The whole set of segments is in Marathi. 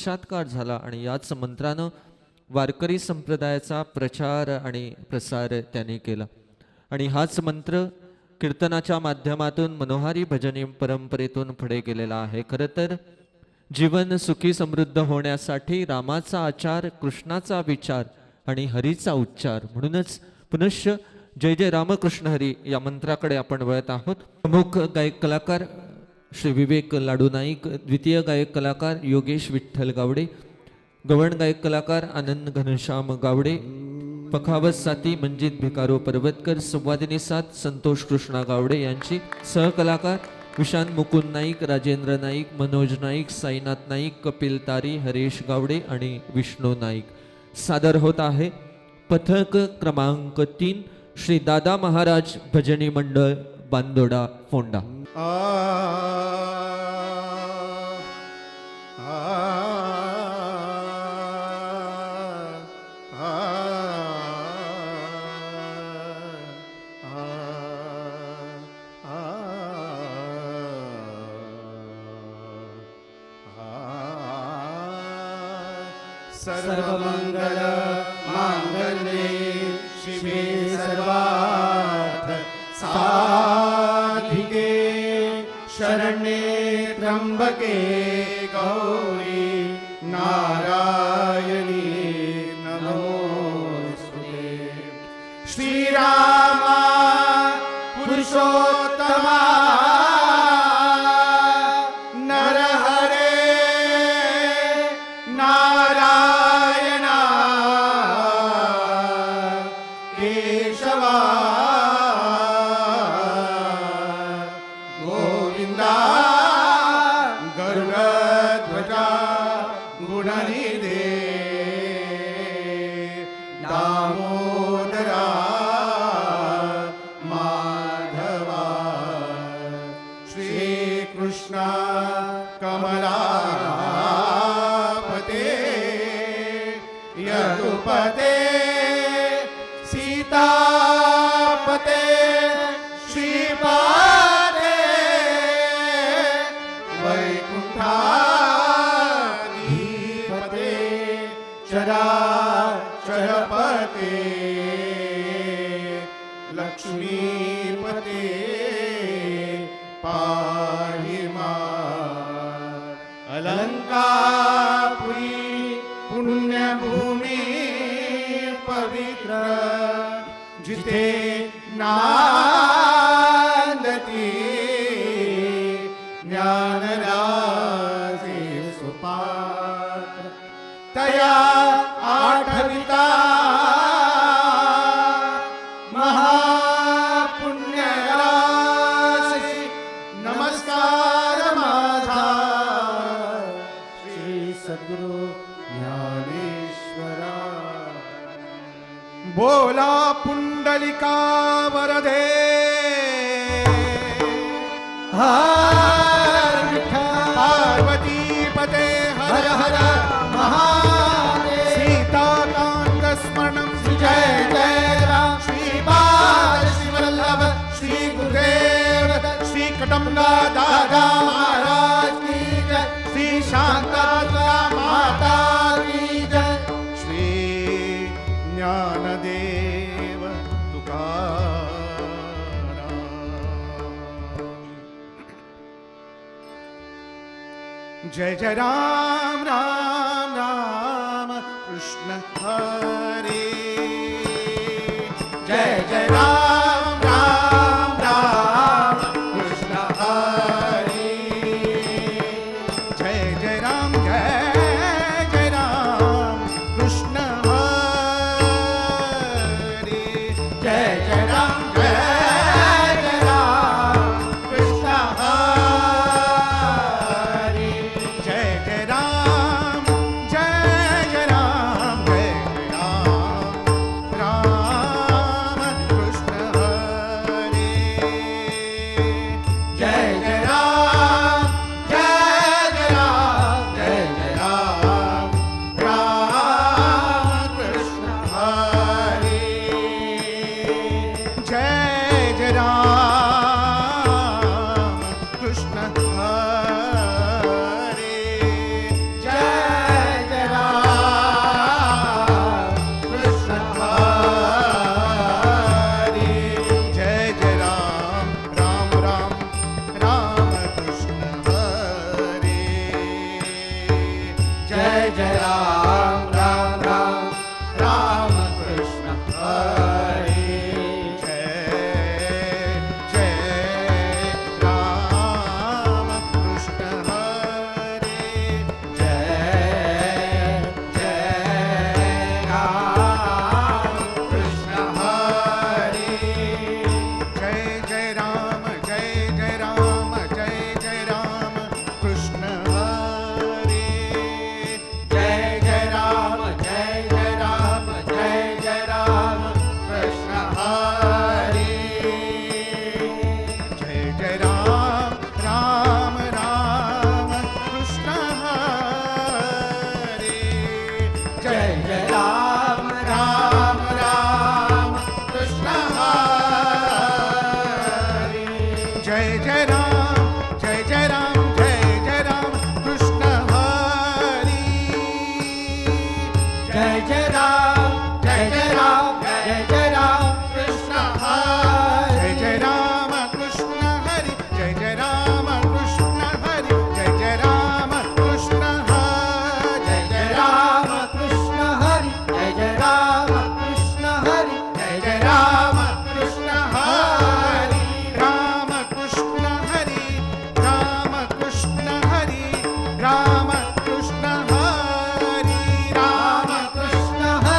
साक्षात्कार झाला आणि याच मंत्रानं वारकरी संप्रदायाचा प्रचार आणि प्रसार त्याने केला. आणि हाच मंत्र कीर्तनाच्या माध्यमातून मनोहारी भजनी परंपरेतून पुढे गेलेला आहे. खरं तर जीवन सुखी समृद्ध होण्यासाठी रामाचा आचार, कृष्णाचा विचार आणि हरीचा उच्चार, म्हणूनच पुनश्च जय जय रामकृष्ण हरी या मंत्राकडे आपण वळत आहोत. प्रमुख गायक कलाकार श्री विवेक लाडू नाईक, द्वितीय गायक कलाकार योगेश विठ्ठल गावडे, गवळण गायक कलाकार आनंद घनश्याम गावडे, पखावत साथी मंजित भिकारो पर्वतकर, संवादिनी साथ संतोष कृष्णा गावडे यांची, सहकलाकार विशांत मुकुंद नाईक, राजेंद्र नाईक, मनोज नाईक, साईनाथ नाईक, कपिल तारी, हरेश गावडे आणि विष्णू नाईक. सादर होत आहे पथक क्रमांक 3 श्री दादा महाराज भजनी मंडळ बांदोडा फोंडा. सर्वमंगल मांगल्ये शिवे सर्वार्थ साधिके शरण्ये त्र्यंबके गौरी नारायणी नमोस्तुते. श्रीरामा पुरुषोत्तमा लक्ष्मीपते पाहि मां. अलंकापुरी पुण्यभूमी पवित्र जिथे नांदती ज्ञानराजे सुपात्र तया आठविता बोला पुंडलिका वरदे हर पार्वती पते हर हर महादेव. सीताकांत स्मरणं श्री जय जय राम. श्री बाल श्री वल्लभ श्री गुरुदेव श्री कटंबा दादा महाराज की जय. श्री शांता माता की जय. श्री ज्ञानदेव तुकाराम. जय जय राम राम राम कृष्ण हरे. जय जय राम राम राम कृष्ण हरे. जय जय राम जय जय राम कृष्ण हरे. जय जय राम जय जय राम कृष्ण हरे. जय जय राम जय जय राम जय जय राम राम कृष्ण जय राम राम राम राम कृष्ण हरे जय जय राम कृष्ण हरे जय जय राम कृष्ण हरे जय जय राम जय जय राम जय जय राम कृष्ण हरे जय जय राम जय जय राम जय जय राम कृष्ण हरे जय जय राम राम राम कृष्ण हरे जय जय राम राम राम कृष्ण हरे जय जय राम जय जय राम जय जय राम कृष्ण हरे जय जय राम जय जय राम जय जय राम कृष्ण हरे जय जय राम कृष्ण हरे जय जय राम कृष्ण हरे जय जय राम कृष्ण हरे जय जय राम कृष्ण हरे जय जय राम कृष्ण हरे जय जय राम कृष्ण हरे राम कृष्ण हरे राम कृष्ण हरे राम कृष्ण हरे राम कृष्ण हरे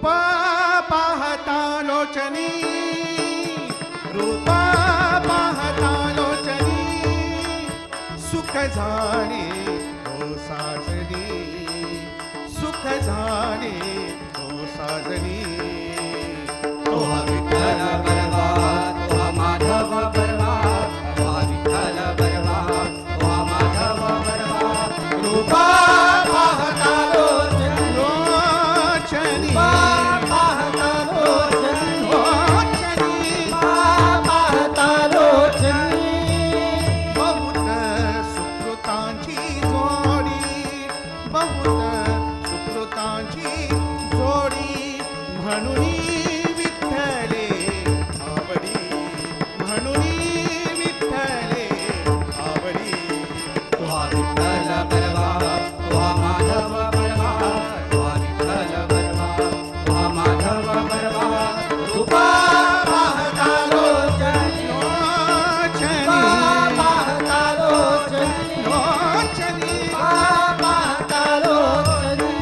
रूप पाहता लोचनी, रूप पाहता लोचनी, सुख झाले हो साजनी, सुख झाले हो साजनी. तो हा विठ्ठल बरवा, तो हा माधव बरवा, तो हा विठ्ठल बरवा, तो हा माधव बरवा. रूपा पाहता लोचनी, लोचनी पाहता लोचनी, लोचनी पाहता लोचनी. बहुत सुकृतांची जोडी, बहुत सुकृतांची जोडी, म्हणून विठ्ठले आवडी, म्हणून विठ्ठले आवडी. तो हा विठ्ठल बरवा, तो हा माधव बरवा, तो हा विठ्ठल बरवा, तो हा माधव बरवा. रूपा पाहता लोचनी, लोचनी पाहता लोचनी, लोचनी पाहता लोचनी.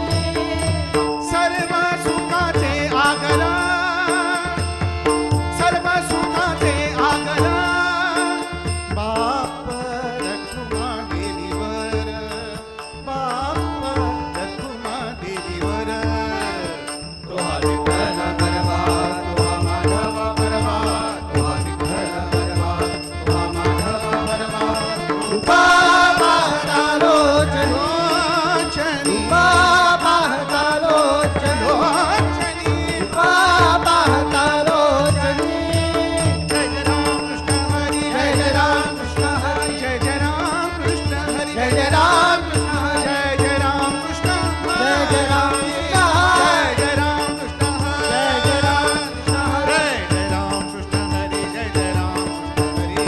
सर्व सुखाचे आगरा, सर्व सुखाचे आगरा, बाप रखुमा देवीवर, बाप रखुमा देवीवर. तो हा विठ्ठल बरवा, तो हा माधव बरवा, तो हा विठ्ठल बरवा, तो हा माधव बरवा. रूपा पाहता लोचनी, लोचनी पाहता लोचनी, लोचनी. पाहता लोचनी. जय जय राम कृष्ण हरी, जय जय राम कृष्ण हरी, जय जय राम कृष्ण हरी, जय जय राम कृष्ण हरी, जय जय राम कृष्ण जय जय राम कृष्ण हरी, जय जय राम कृष्ण जय जय राम कृष्ण हरी. जय जय राम कृष्ण हरी, जय जय राम कृष्ण हरी,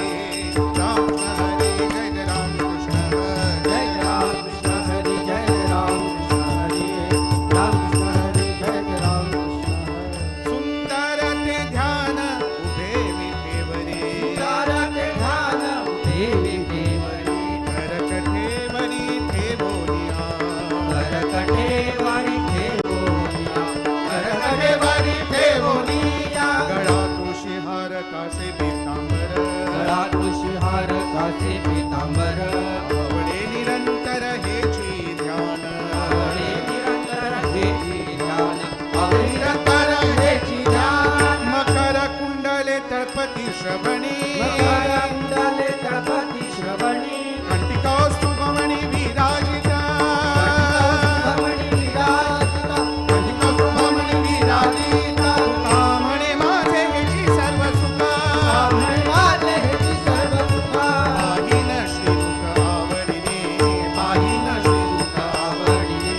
राम कृष्ण हरी, जय जय राम कृष्ण हरी. जय राम कृष्ण हरी, जय राम कृष्ण हरी, राम कृष्ण हरी, जय राम कृष्ण हरी. सुंदर ते ध्यान उभे विठेवरी, तारक ध्यान देवी देवरी, करकठेवरी ठेवोनिया, करकटेवारी ठेवोनिया, करकटेवारी ठेवोनिया. गळा तुळशी हार कासे पीतांबर, गळा तुळशीहार कासे पीतांबर, आवडे निरंतर हेची ध्यान, आवडे निरंतर हेची ध्यान, आवडे निरंतर हेची ध्यान. मकर कुंडले तळपती श्रवणी, मकर कुंडले तळपती श्रवणी, कंटिकास्तुभमणी विराजिता, भवनी विराजिता, कंटिकास्तुभमणी विराजिता. तुका म्हणे माझे हेची सर्व सुखा, म्हणे माझे हेची सर्व सुखा. पाहिन श्रीमुख आवडिने, पाहिन श्रीमुख आवडिने,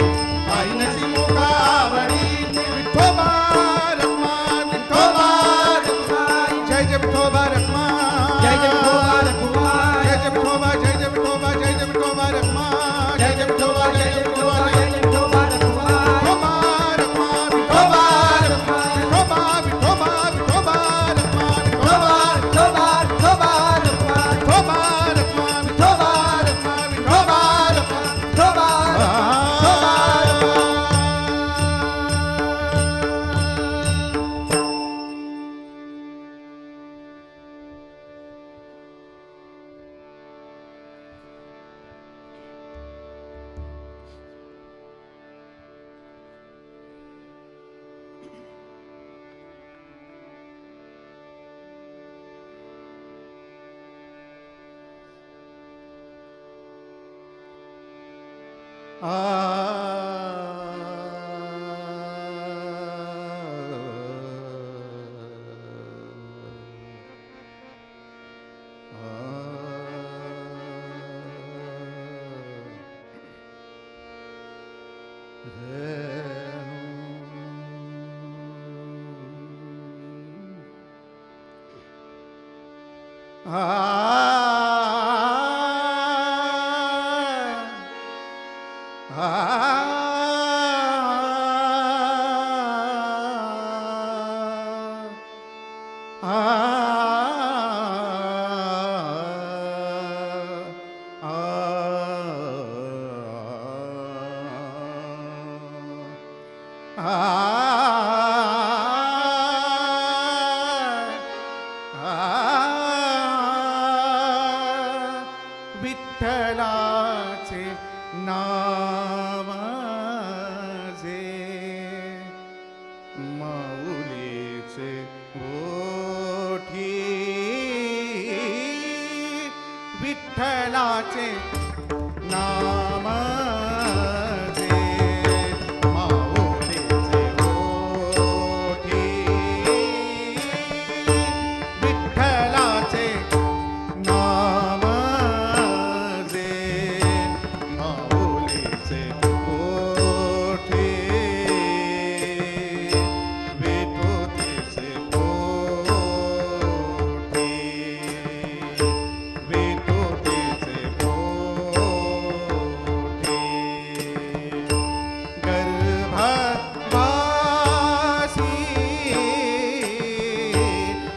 पाहिन श्रीमुख आवडिने. विठोबा रखमा, विठोबा रखमा, जय जय विठोबा रखमा, जय जय विठोबा रखुमा, जय जय विठोबा, जय जय विठोबा, जय जय विठोबा रखमा, जय जय विठोबा, जय जय विठोबा, जय जय विठोबा रखुमा. विठोबा रखमा, विठोबा रखमा, विठोबा, विठोबा, विठोबा रखमा, विठोबा, विठोबा, विठोबा रखुमा, विठोबा रखमा, विठोबा रखमा, विठोबा रखमा. विठोबा, विठोबा रखुमा. आ माऊलीचे ओठी विठ्ठलाचे नाम जे माऊलीचे ओठी विठ्ठलाचे नाम जे माऊलीचे ओठी विठोतीचे ओठी विठोतीचे ओठी गर्भवासी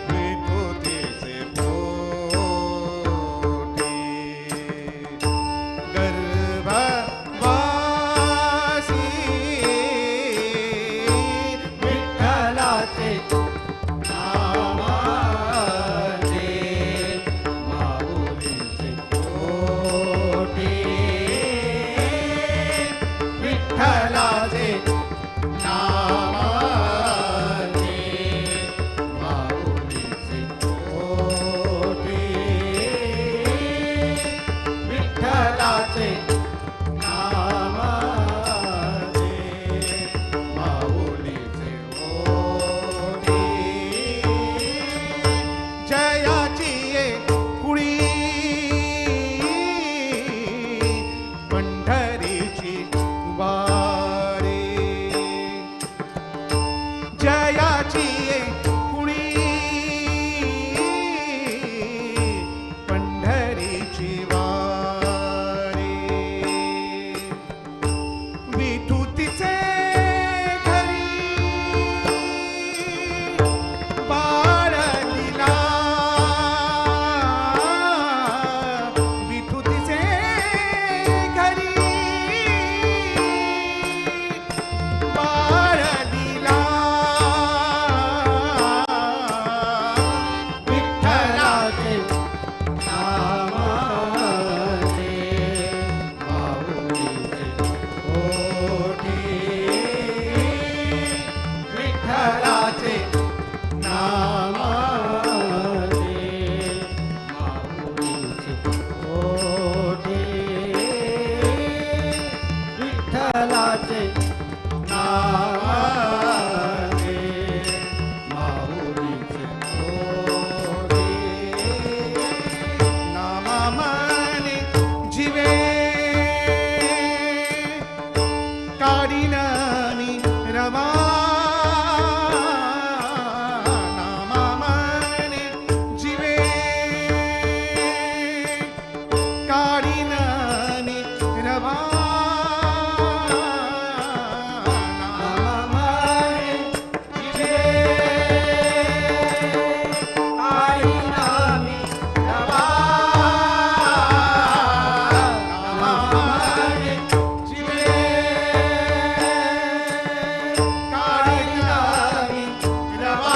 विठोतीचे ओठी गर्भवासी विठ्ठलाचे नाम जे माऊलीचे ओठी विठ्ठलाचे नाम जे माऊलीचे ओठी विठ्ठलाचे नाम जे माऊलीचे ओठी जयाची ये कुळी पंढरीची वारी जयाची ये कुळी पंढरीची वारी विठूतीचे घरी बाळलीला विठूतीचे घरी बाळलीला विठ्ठलाचे नाम जे माऊलीचे ओठी विठ्ठलाचे नाम जे माऊलीचे ओठी विठ्ठलाचे नाम जे माऊलीचे ओठी नामाने जीवे काढिनानी रमा नामाने जीवे काढिनानी रमा नामाने जिवे काढिनानी रवा नामाने जीवे काढिनानी रवा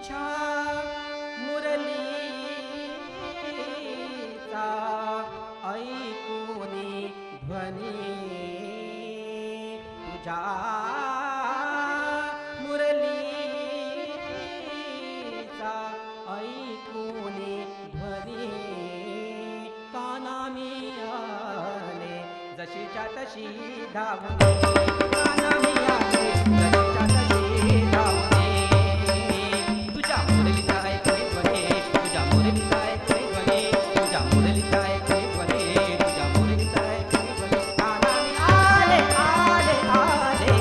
तुझ्या मुरलीचा ऐकूनी ध्वनी तुझ्या मुरलीचा ऐकूनी ध्वनी काना मी आले जशीच्या तशी धावणे काना मी आले जशीच्या तशी धावणे तुझ्या मुरलीचा ऐकूनी ध्वनी तुझ्या मुरलीचा ऐकूनी ध्वनी तुझ्या मुरलीचा ऐकूनी ध्वनी तुझ्या मुरलीचा ऐकूनी ध्वनी काना मी आले आले आले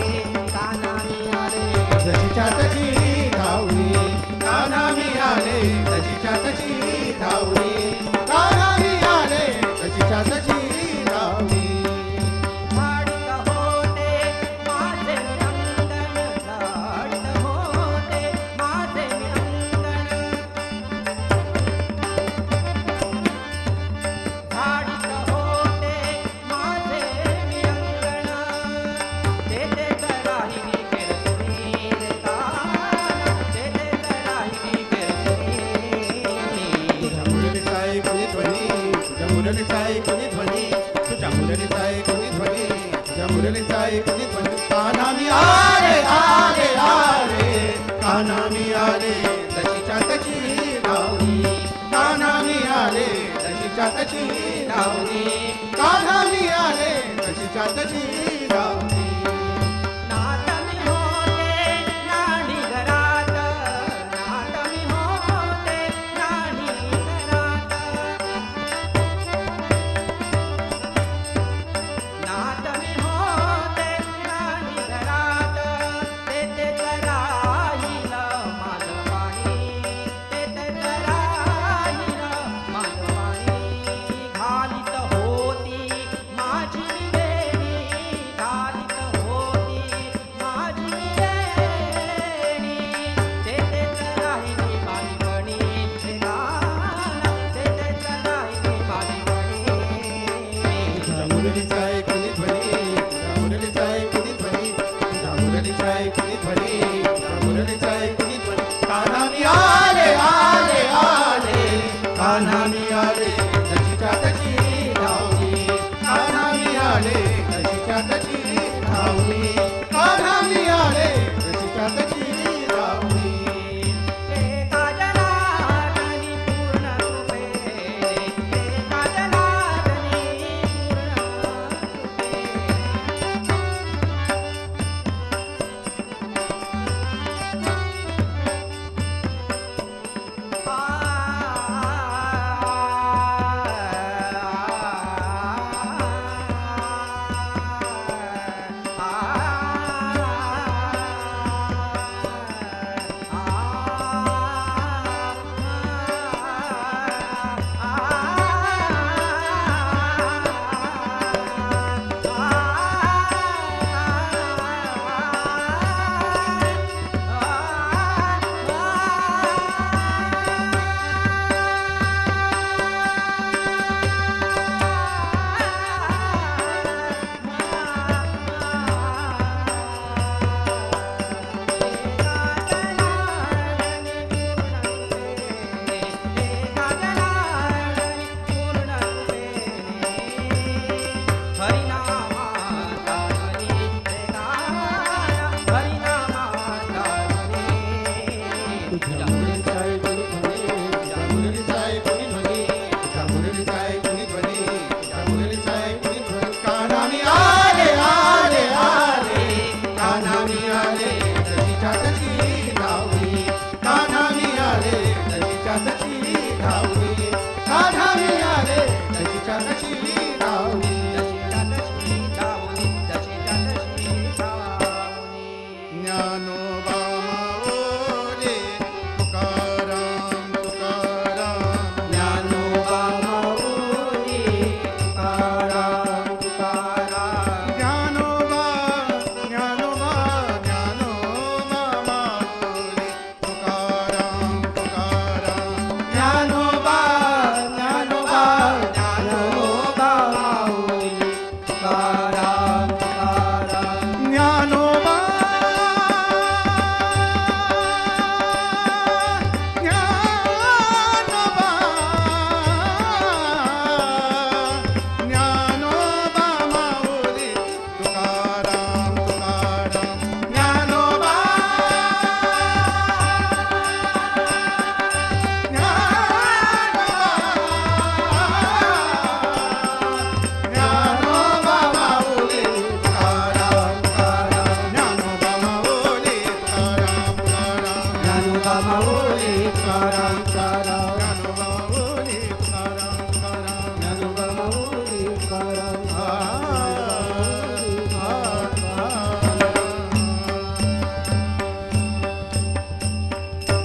काना मी आले जशीच्या तशी धावली काना मी आले तशीच्या तशी धावली काना मी आले तशीच्या तशी धावली झाडीत होते माझे अंगण झाडीत होते माझे अंगण झाडीत होते माझे अंगण तेथे कराही केरसुनी काना तेथे कराही केरसुनी तुझ्या मुरलीचा ऐकूनी ध्वनी तुझ्या मुरलीचा ऐकूनी ध्वनी तुझ्या मुरलीचा ऐकूनी ध्वनी तुझ्या मुरलीचा ऐकूनी ध्वनी काना मी आले आले आले काना मी आले तशीच्या तशी धावली काना मी आले तशीच्या तशी धावली काना मी आले तशीच्या तशी धावली नात मी होते नाणी घरात नात मी होते नाणी घरात नात मी होते नाणी घरात तेथेच राहील माझं पाणी तेथेच राहील माझं पाणी घालीत होती तुकाराम